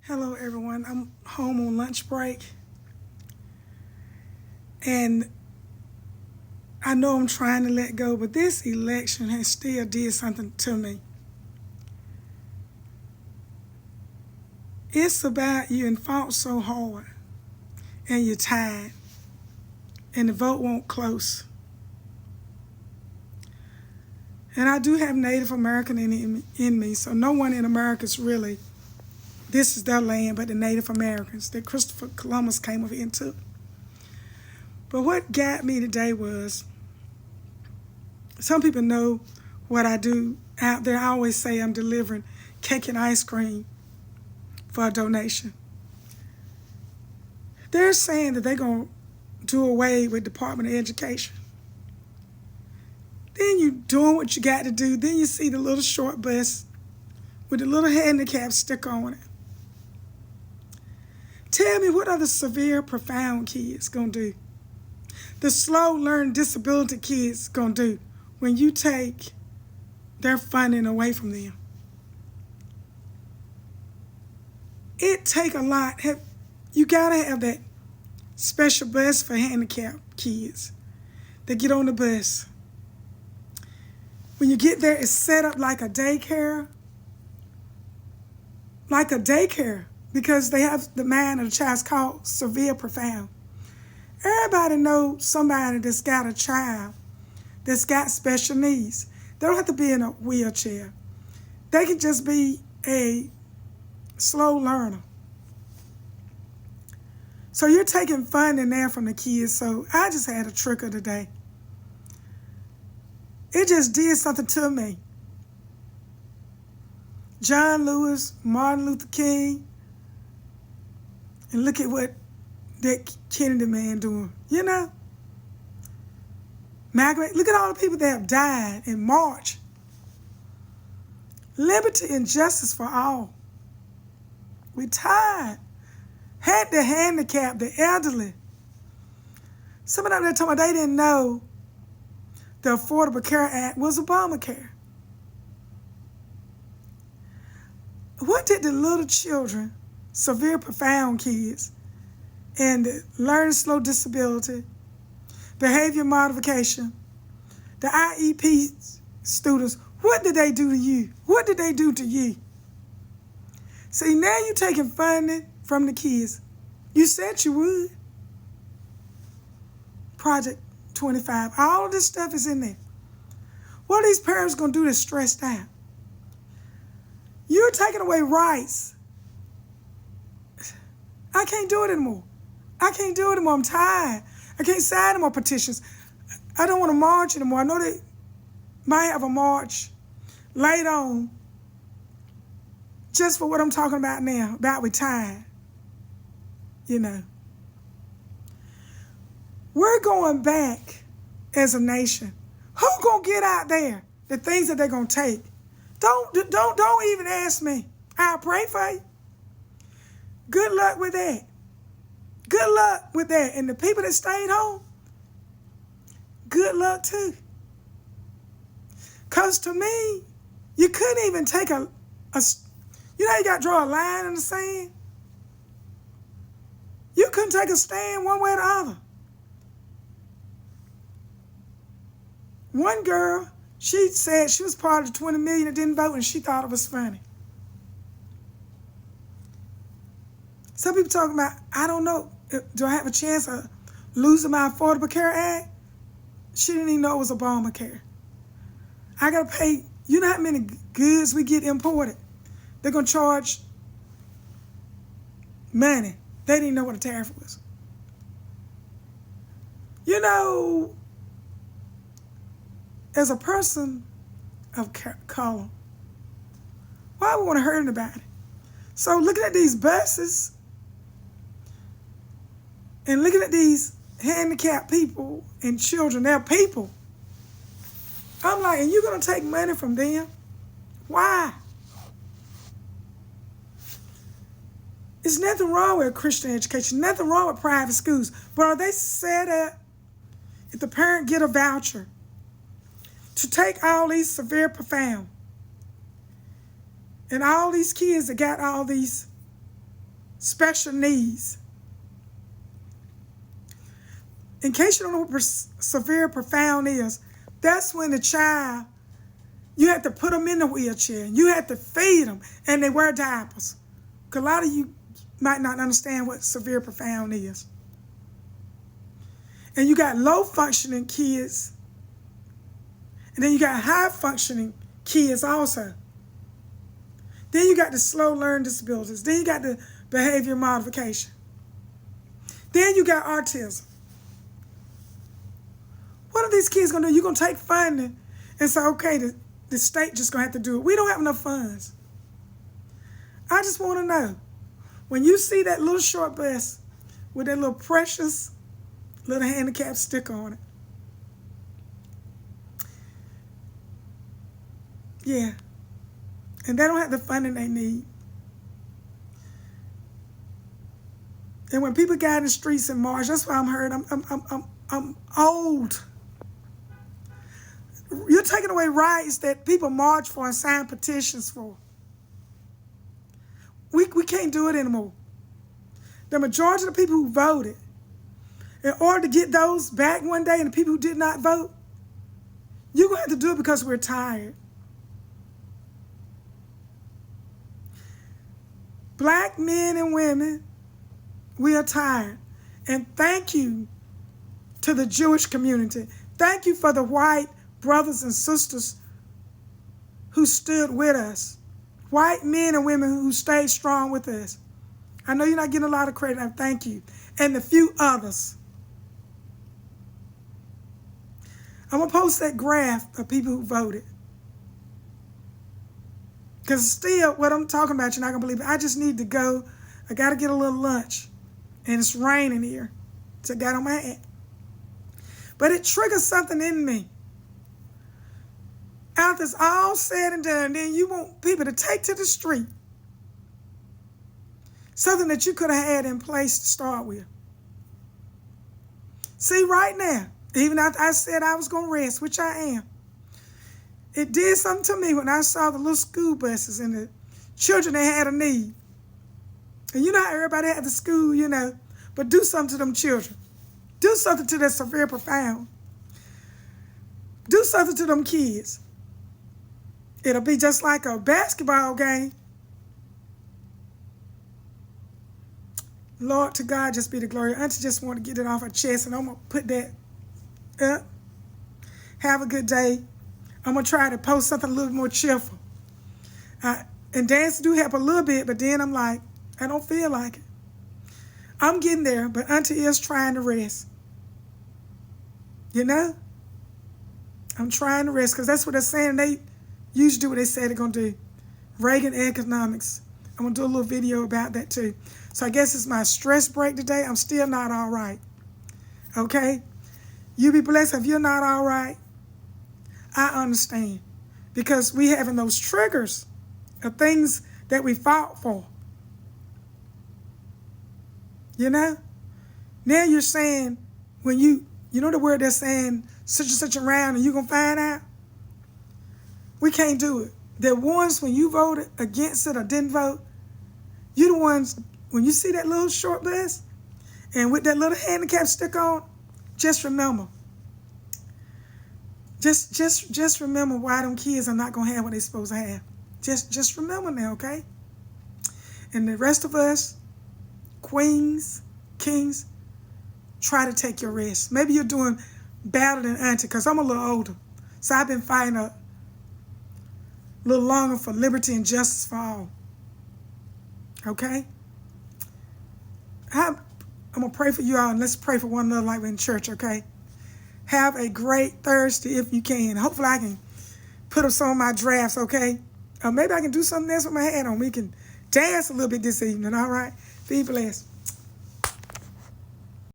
Hello, everyone. I'm home on lunch break, and I know I'm trying to let go, but this election has still did something to me. It's about you and fought so hard, and you're tired, and the vote won't close. And I do have Native American in me, so no one in America is really, this is their land, but the Native Americans that Christopher Columbus came over into. But what got me today was, some people know what I do out there. I always say I'm delivering cake and ice cream for a donation. They're saying that they're going to do away with Department of Education. Then you doing what you got to do. Then you see the little short bus with the little handicap sticker on it. Tell me, what are the severe, profound kids going to do? The slow learning disability kids going to do when you take their funding away from them? It take a lot. You got to have that special bus for handicapped kids that get on the bus. When you get there, it's set up like a daycare. Because they have the mind of the child. It's called severe, profound. Everybody knows somebody that's got a child that's got special needs. They don't have to be in a wheelchair. They can just be a slow learner. So you're taking funding there from the kids. So I just had a trigger today. It just did something to me. John Lewis, Martin Luther King, and look at what that Kennedy man doing. You know? Margaret, look at all the people that have died in March. Liberty and justice for all. We tired. Had the handicapped, the elderly. Some of them that told me they didn't know the Affordable Care Act was Obamacare. What did the little children, severe, profound kids, and the learning slow disability, behavior modification, the IEP students, what did they do to you? What did they do to you? See, now you're taking funding from the kids. You said you would. Project 25. All of this stuff is in there. What are these parents going to do that's stressed out? You're taking away rights. I can't do it anymore. I'm tired. I can't sign any more petitions. I don't want to march anymore. I know they might have a march later on just for what I'm talking about now, about we tired. You know. We're going back as a nation. Who gonna get out there the things that they're gonna take? Don't even ask me. I'll pray for you. Good luck with that. Good luck with that. And the people that stayed home, good luck too. Because to me, you couldn't even take you know you got to draw a line in the sand? You couldn't take a stand one way or the other. One girl, she said she was part of the 20 million that didn't vote, and she thought it was funny. Some people talking about, I don't know, do I have a chance of losing my Affordable Care Act? She didn't even know it was Obamacare. I got to pay, you know how many goods we get imported? They're going to charge money. They didn't know what a tariff was. You know, as a person of color, why would we want to hurt anybody? So looking at these buses and looking at these handicapped people and children, they're people. I'm like, and you're going to take money from them? Why? There's nothing wrong with Christian education, nothing wrong with private schools. But are they set up, if the parent get a voucher, to take all these severe, profound, and all these kids that got all these special needs. In case you don't know what severe profound is, that's when the child, you have to put them in the wheelchair. You have to feed them, and they wear diapers. Because a lot of you might not understand what severe profound is. And you got low functioning kids, and then you got high functioning kids also. Then you got the slow learning disabilities. Then you got the behavior modification. Then you got autism. What are these kids going to do? You're going to take funding and say, okay, the state just going to have to do it. We don't have enough funds. I just want to know, when you see that little short bus with that little precious little handicap sticker on it. Yeah. And they don't have the funding they need. And when people got in the streets and march, that's why I'm hurt. I'm old. You're taking away rights that people march for and sign petitions for. We can't do it anymore. The majority of the people who voted, in order to get those back one day, and the people who did not vote, you're going to have to do it because we're tired. Black men and women, we are tired. And thank you to the Jewish community. Thank you for the white brothers and sisters who stood with us. White men and women who stayed strong with us. I know you're not getting a lot of credit. I thank you. And the few others. I'm going to post that graph of people who voted. Because still, what I'm talking about, you're not going to believe it. I just need to go. I got to get a little lunch. And it's raining here. So I got on my hat. But it triggers something in me. After it's all said and done, then you want people to take to the street something that you could have had in place to start with. See, right now, even after I said I was going to rest, which I am, it did something to me when I saw the little school buses and the children that had a need. And you know how everybody had the school, you know, but do something to them children. Do something to their severe profound. Do something to them kids. It'll be just like a basketball game. Lord, to God just be the glory. Auntie just want to get it off her chest, and I'm going to put that up. Have a good day. I'm going to try to post something a little more cheerful. And dance do help a little bit, but then I'm like, I don't feel like it. I'm getting there, but Auntie is trying to rest. You know? I'm trying to rest, because that's what they're saying. They usually do what they say they're going to do. Reagan economics. I'm going to do a little video about that too. So I guess it's my stress break today. I'm still not all right. Okay? You be blessed. If you're not all right, I understand. Because we having those triggers of things that we fought for. You know? Now you're saying, when you know the word they're saying, such and such around, and you're going to find out? We can't do it. The ones when you voted against it or didn't vote, you the ones, when you see that little short bus and with that little handicap stick on, just remember. Just remember why them kids are not going to have what they're supposed to have. Just remember now, okay? And the rest of us, queens, kings, try to take your rest. Maybe you're doing better than Auntie, because I'm a little older. So I've been fighting a little longer for liberty and justice for all. Okay? I'm going to pray for you all, and let's pray for one another like we're in church, okay? Have a great Thursday if you can. Hopefully I can put up some of my drafts, okay? Or maybe I can do something else with my hat on. We can dance a little bit this evening, all right? Be blessed.